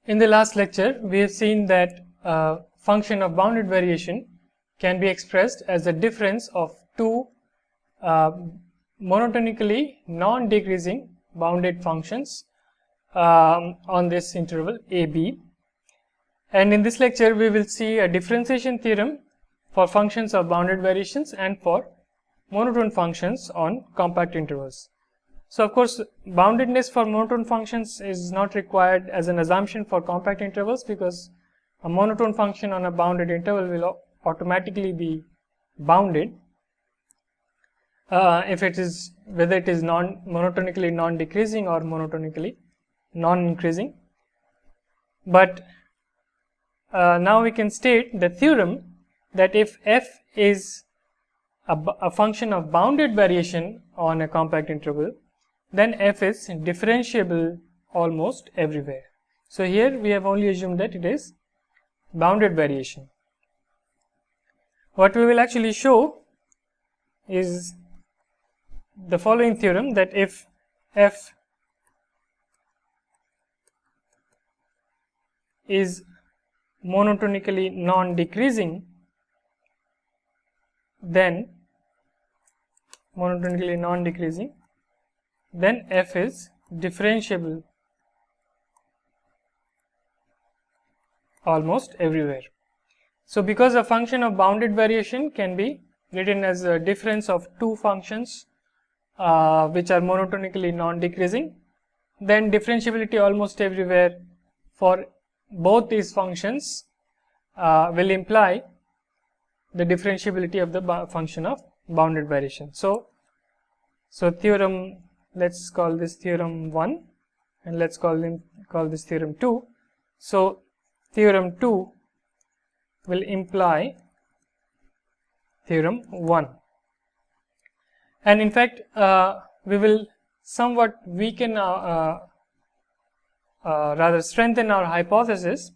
In the last lecture, we have seen that a function of bounded variation can be expressed as the difference of two monotonically non-decreasing bounded functions on this interval AB. And in this lecture, we will see a differentiation theorem for functions of bounded variations and for monotone functions on compact intervals. So, of course, boundedness for monotone functions is not required as an assumption for compact intervals, because a monotone function on a bounded interval will automatically be bounded if it is, whether it is monotonically non-decreasing or monotonically non-increasing. But now we can state the theorem that if f is a function of bounded variation on a compact interval, then f is differentiable almost everywhere. So here we have only assumed that it is bounded variation. What we will actually show is the following theorem, that if f is monotonically non-decreasing, then f is differentiable almost everywhere. So because a function of bounded variation can be written as a difference of two functions which are monotonically non-decreasing, then differentiability almost everywhere for both these functions will imply the differentiability of the function of bounded variation. So theorem, let's call this theorem 1 and let's call this theorem 2. So theorem 2 will imply theorem 1, and in fact we will somewhat weaken rather strengthen our hypothesis,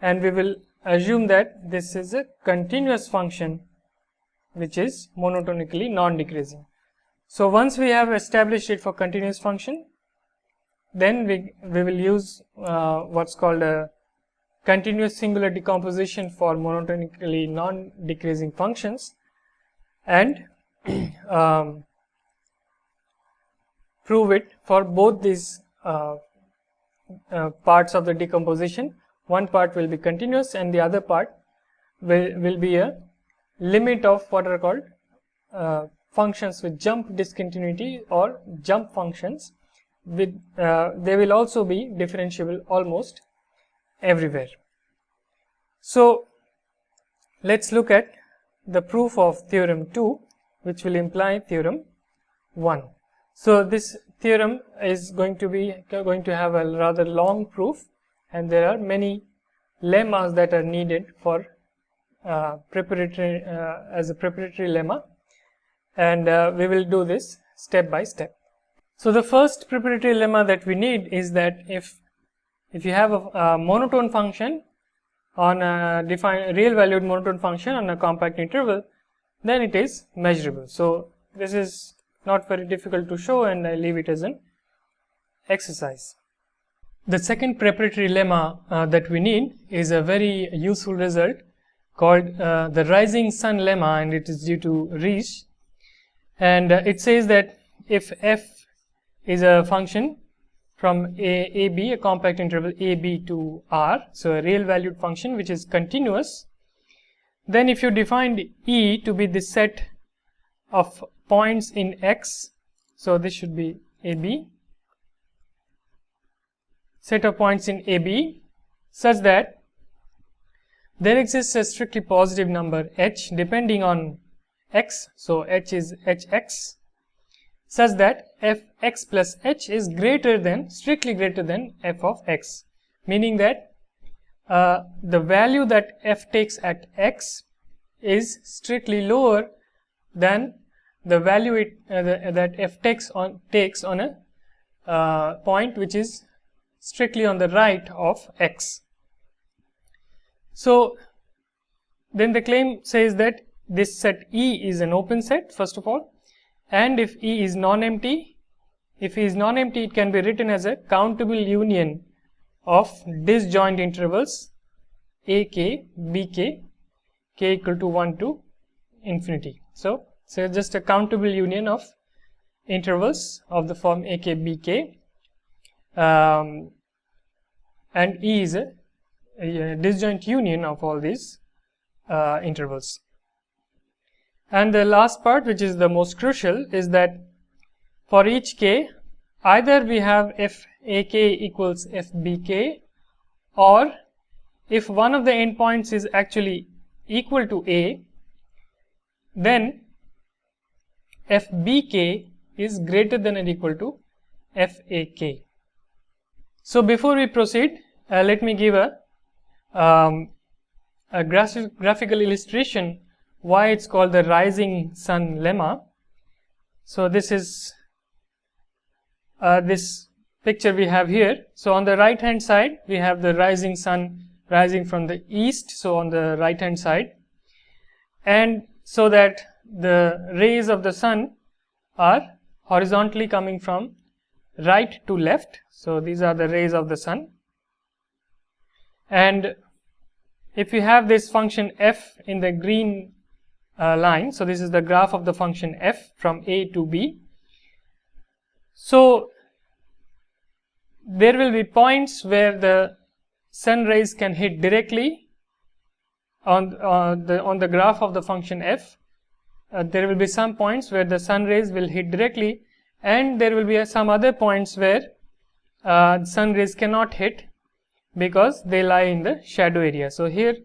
and we will assume that this is a continuous function which is monotonically non-decreasing. So once we have established it for continuous function, then we will use what's called a continuous singular decomposition for monotonically non-decreasing functions, and prove it for both these parts of the decomposition. One part will be continuous and the other part will be a limit of what are called functions with jump discontinuity or jump functions. With they will also be differentiable almost everywhere. So let's look at the proof of theorem 2, which will imply theorem 1. So this theorem is going to have a rather long proof, and there are many lemmas that are needed for preparatory as a preparatory lemma, and we will do this step by step. So the first preparatory lemma that we need is that if you have a monotone function on a defined real valued monotone function on a compact interval, then it is measurable. So this is not very difficult to show, and I leave it as an exercise. The second preparatory lemma that we need is a very useful result called the rising sun lemma, and it is due to Riesz, and it says that if f is a function from AB, a compact interval AB to R, so a real valued function which is continuous, then if you defined E to be the set of points in X, so this should be AB, set of points in AB such that there exists a strictly positive number h depending on x, so h is hx, such that fx plus h is strictly greater than f of x, meaning that the value that f takes at x is strictly lower than the value that f takes on a point which is strictly on the right of x. So then the claim says that this set E is an open set, first of all, and if E is non-empty, it can be written as a countable union of disjoint intervals ak, bk, k equal to 1 to infinity. So just a countable union of intervals of the form ak, bk, and E is a disjoint union of all these intervals. And the last part, which is the most crucial, is that for each k, either we have f ak equals f bk, or if one of the endpoints is actually equal to a, then f bk is greater than or equal to f ak. So before we proceed, let me give a graphical illustration why it's called the rising sun lemma. So this is this picture we have here. So on the right hand side we have the rising sun rising from the east, so on the right hand side, and so that the rays of the sun are horizontally coming from right to left. So these are the rays of the sun, and if you have this function f in the green line, so this is the graph of the function f from a to b. So there will be points where the sun rays can hit directly on the graph of the function f. There will be some points where the sun rays will hit directly, and there will be some other points where sun rays cannot hit because they lie in the shadow area. So here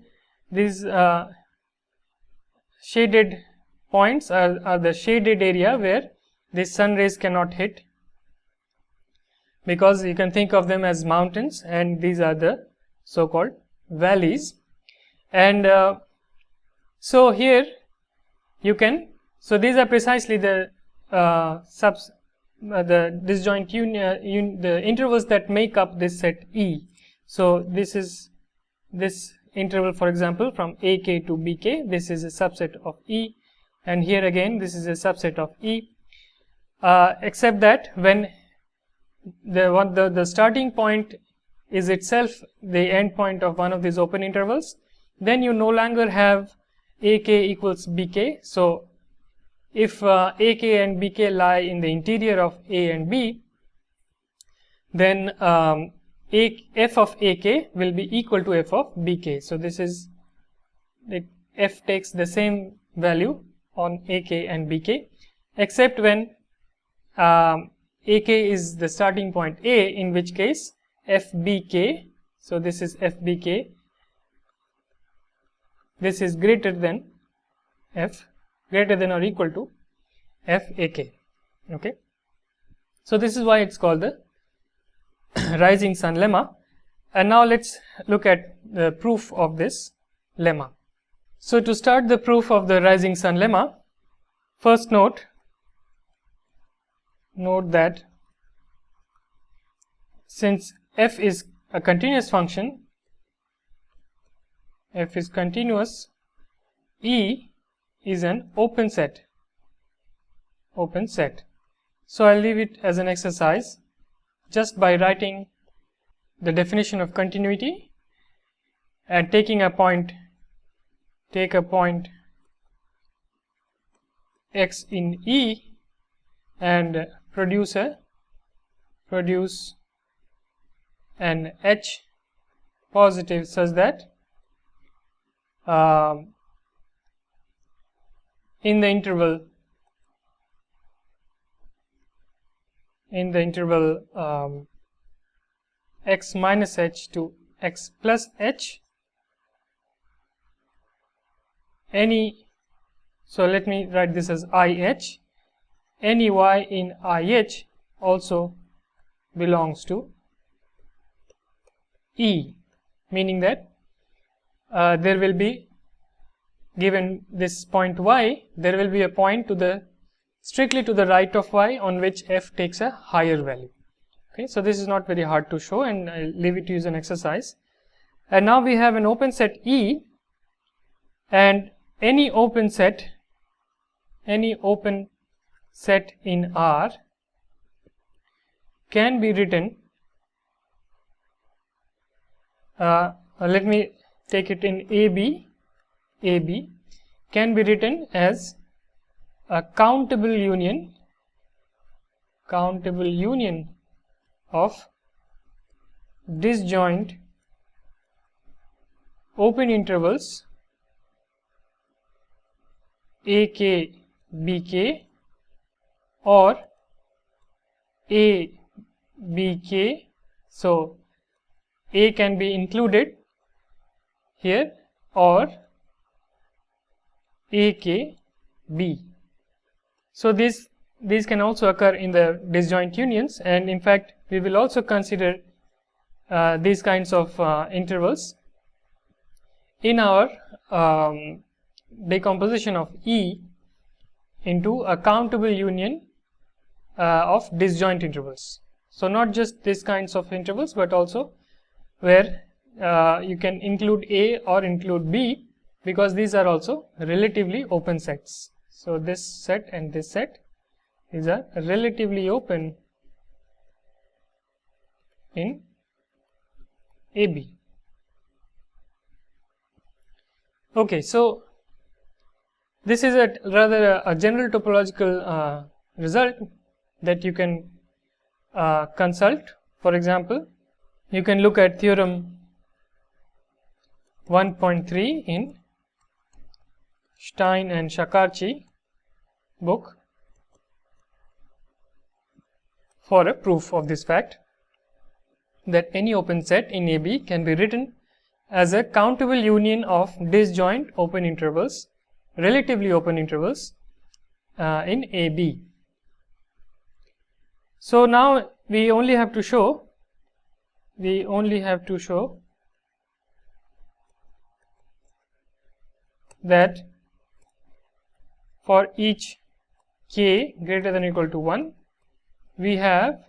these shaded points are the shaded area where the sun rays cannot hit, because you can think of them as mountains, and these are the so called valleys. And so here you can, so these are precisely the disjoint union, the intervals that make up this set E. So this is this interval, for example, from ak to bk, this is a subset of E, and here again this is a subset of E, except that when the starting point is itself the end point of one of these open intervals, then you no longer have ak equals bk. So if ak and bk lie in the interior of a and b, then f of ak will be equal to f of bk. So this is f takes the same value on ak and bk, except when ak is the starting point a, in which case f bk, so this is f bk, this is greater than or equal to f ak. Okay, so this is why it's called the rising sun lemma. And now let's look at the proof of this lemma. So to start the proof of the rising sun lemma, first note that since f is a continuous function, f is continuous, E is an open set. So I'll leave it as an exercise just by writing the definition of continuity and take a point x in E and produce an H positive such that in the interval x minus h to x plus h, any, so let me write this as IH, any y in IH also belongs to E, meaning that there will be, given this point y, there will be a point strictly to the right of y on which f takes a higher value. Okay, so this is not very hard to show, and I'll leave it to you as an exercise. And now we have an open set E, and any open set in R can be written let me take it in AB. AB can be written as a countable union of disjoint open intervals AK BK or A BK. So A can be included here or AK B. So these can also occur in the disjoint unions, and in fact we will also consider these kinds of intervals in our decomposition of E into a countable union of disjoint intervals. So not just these kinds of intervals, but also where you can include A or include B, because these are also relatively open sets. So this set and this set, these are relatively open in AB. Okay, so this is a rather a general topological result that you can consult. For example, you can look at theorem 1.3 in Stein and Shakarchi book for a proof of this fact, that any open set in AB can be written as a countable union of disjoint open intervals, relatively open intervals in AB. So now we only have to show that for each k greater than or equal to 1, we have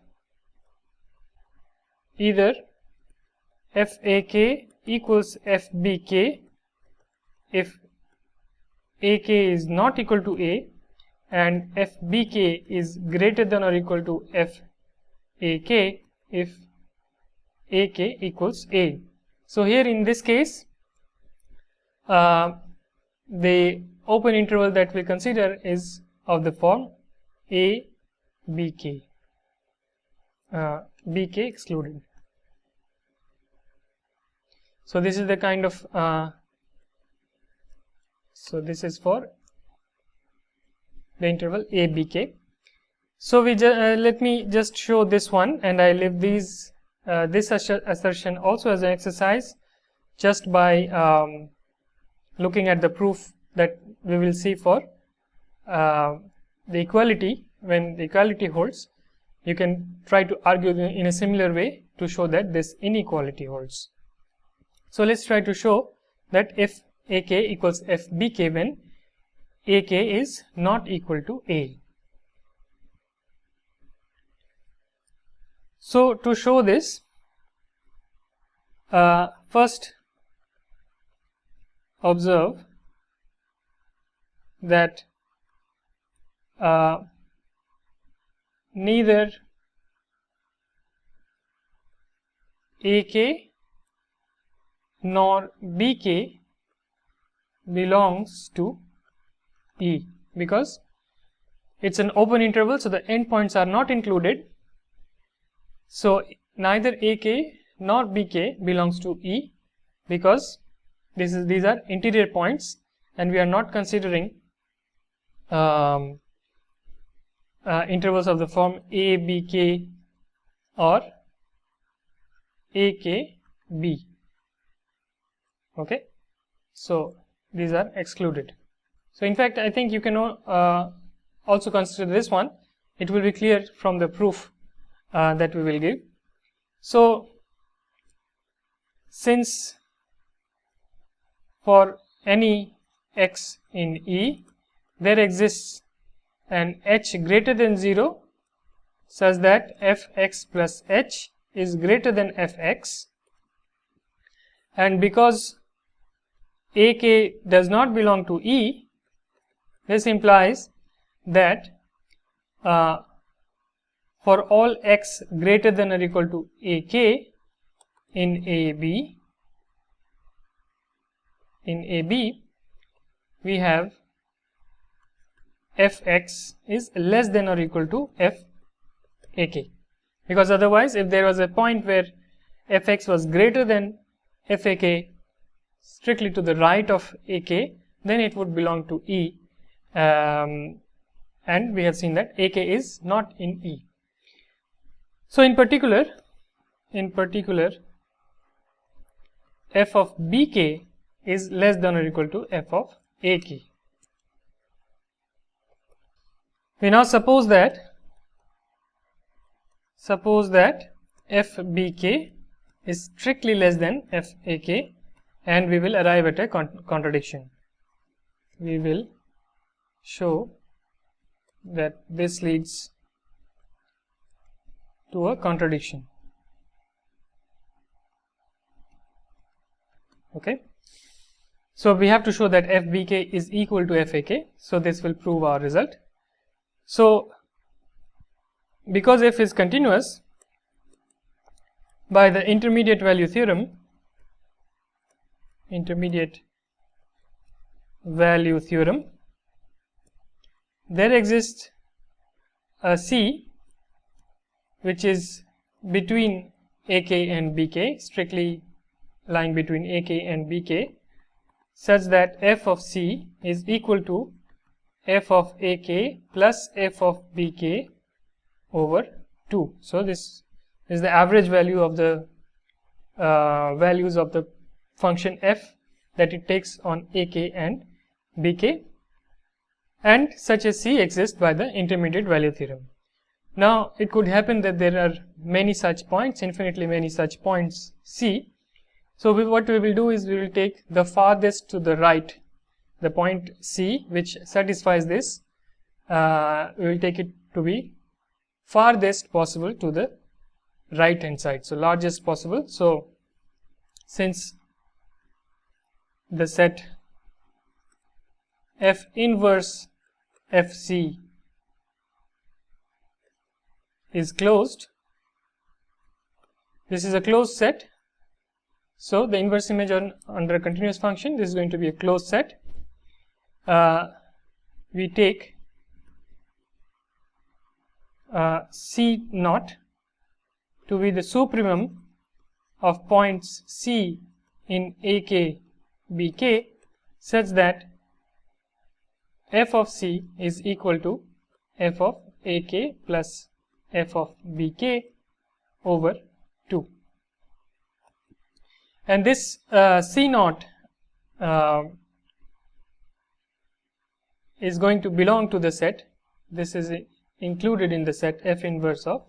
either FAK equals FBK if AK is not equal to A, and FBK is greater than or equal to FAK if AK equals A. So here in this case, the open interval that we consider is of the form A BK, BK excluded. So this is the kind of so this is for the interval A BK. So we let me just show this one, and I leave these this assertion also as an exercise, just by looking at the proof that we will see for the equality. When the equality holds, you can try to argue in a similar way to show that this inequality holds. So let's try to show that if AK equals FBK when AK is not equal to A. So to show this, first observe that neither AK nor BK belongs to E, because it's an open interval, so the endpoints are not included. So neither AK nor BK belongs to E, because these are interior points, and we are not considering intervals of the form A BK or AK B. Okay, so these are excluded. So in fact, I think you can also consider this one. It will be clear from the proof that we will give. So since for any x in E there exists an h greater than 0 such that fx plus h is greater than fx, and because AK does not belong to E, this implies that for all x greater than or equal to AK in AB, in AB, we have fx is less than or equal to fak, because otherwise if there was a point where fx was greater than fak strictly to the right of ak, then it would belong to E, and we have seen that ak is not in E. So in particular f of bk is less than or equal to f of ak. We now suppose that fbk is strictly less than fak, and we will arrive at a contradiction. We will show that this leads to a contradiction. Okay, so we have to show that fbk is equal to fak, so this will prove our result. So because f is continuous, by the intermediate value theorem, there exists a C which is between ak and bk, strictly lying between ak and bk, such that f of C is equal to f of ak plus f of bk over 2. So this is the average value of the values of the function f that it takes on ak and bk, and such a C exists by the intermediate value theorem. Now it could happen that there are many such points, infinitely many such points C. So what we will do is we will take the farthest to the right, the point C which satisfies this, we will take it to be farthest possible to the right hand side, so largest possible. So since the set f inverse fc is closed, this is a closed set, so the inverse image under a continuous function, this is going to be a closed set. We take C naught to be the supremum of points C in AK BK, such that f of C is equal to f of AK plus f of BK over 2. And this C naught is going to belong to the set, this is included in the set f inverse of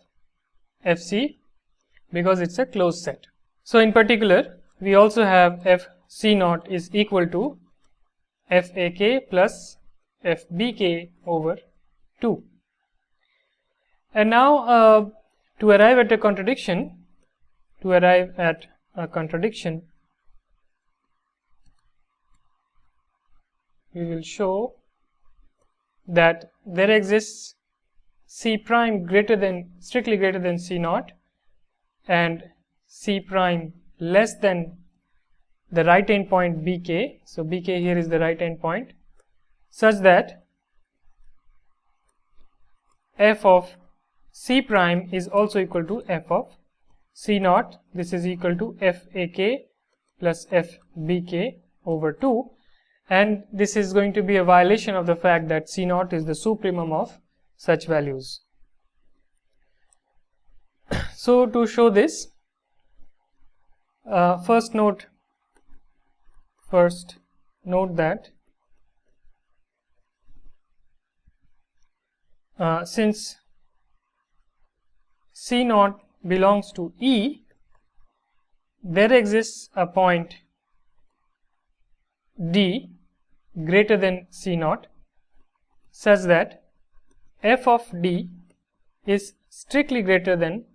fc because it's a closed set. So in particular we also have f c naught is equal to fak plus fbk over 2. And now to arrive at a contradiction, we will show that there exists C prime strictly greater than C naught and C prime less than the right end point bk, so bk here is the right end point, such that f of C prime is also equal to f of C naught, this is equal to fak plus fbk over 2, and this is going to be a violation of the fact that C naught is the supremum of such values. So to show this, first note that since C naught belongs to E, there exists a point D greater than C naught, such that f of D is strictly greater than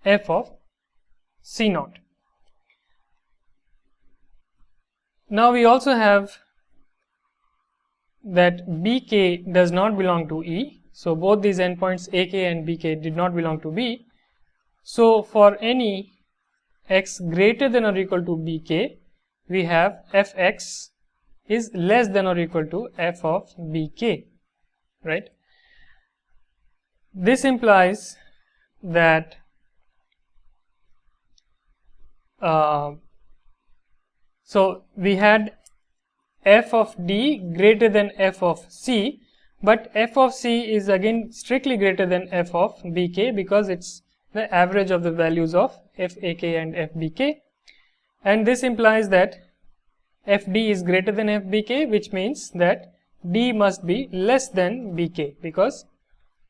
f of C naught. Now we also have that bk does not belong to E, so both these endpoints ak and bk did not belong to B. So for any x greater than or equal to bk, we have fx is less than or equal to f of bk, right? This implies that so we had f of d greater than f of c, but f of c is again strictly greater than f of bk because it's the average of the values of fak and fbk, and this implies that fd is greater than fbk, which means that d must be less than bk, because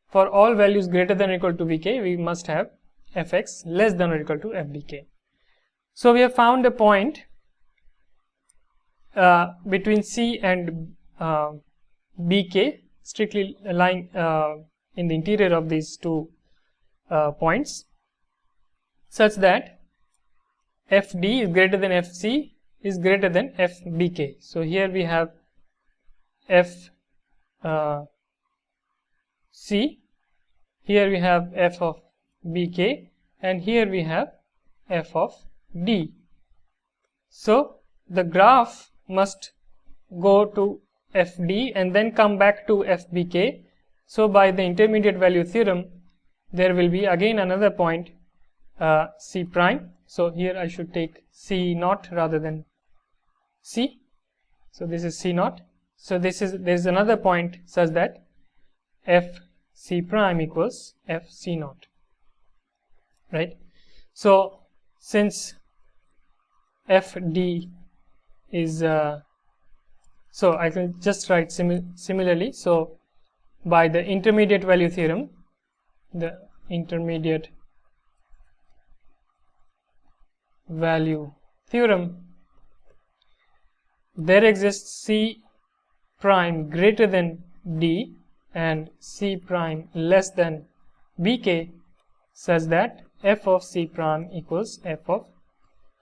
for all values greater than or equal to bk we must have fx less than or equal to fbk. So we have found a point between c and bk, strictly lying in the interior of these two points, such that fd is greater than fc is greater than fbk. So here we have f c, here we have f of bk, and here we have f of d. So the graph must go to fd and then come back to fbk. So by the intermediate value theorem there will be again another point c prime. So here I should take c naught rather than c. So this is c naught. So there is another point such that f c prime equals f c naught, right? So since fd is so I can just write similarly. So by the intermediate value theorem, the intermediate value theorem, there exists c prime greater than d and c prime less than bk, such that f of c prime equals f of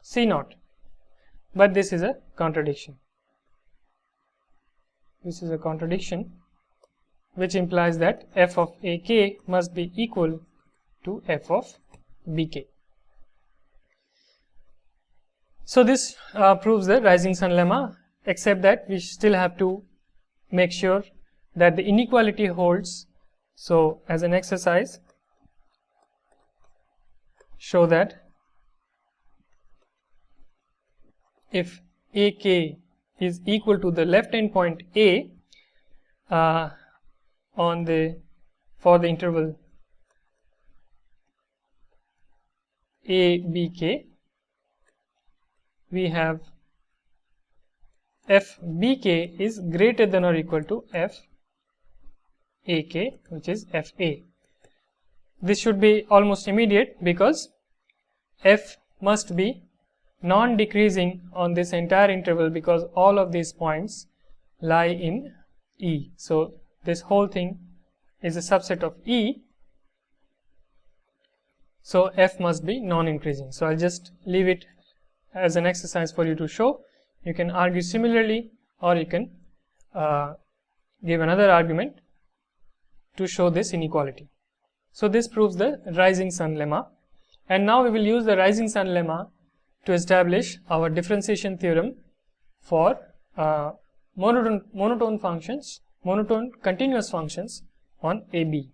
c naught. But this is a contradiction. This is a contradiction which implies that f of ak must be equal to f of bk. So this proves the rising sun lemma, except that we still have to make sure that the inequality holds. So as an exercise, show that if ak is equal to the left endpoint a for the interval a bk, we have f bk is greater than or equal to f ak, which is fa. This should be almost immediate because f must be non-decreasing on this entire interval, because all of these points lie in E. So this whole thing is a subset of E. So f must be non-increasing. So I'll just leave it as an exercise for you to show. You can argue similarly, or you can give another argument to show this inequality. So this proves the rising sun lemma, and now we will use the rising sun lemma to establish our differentiation theorem for monotone continuous functions on AB.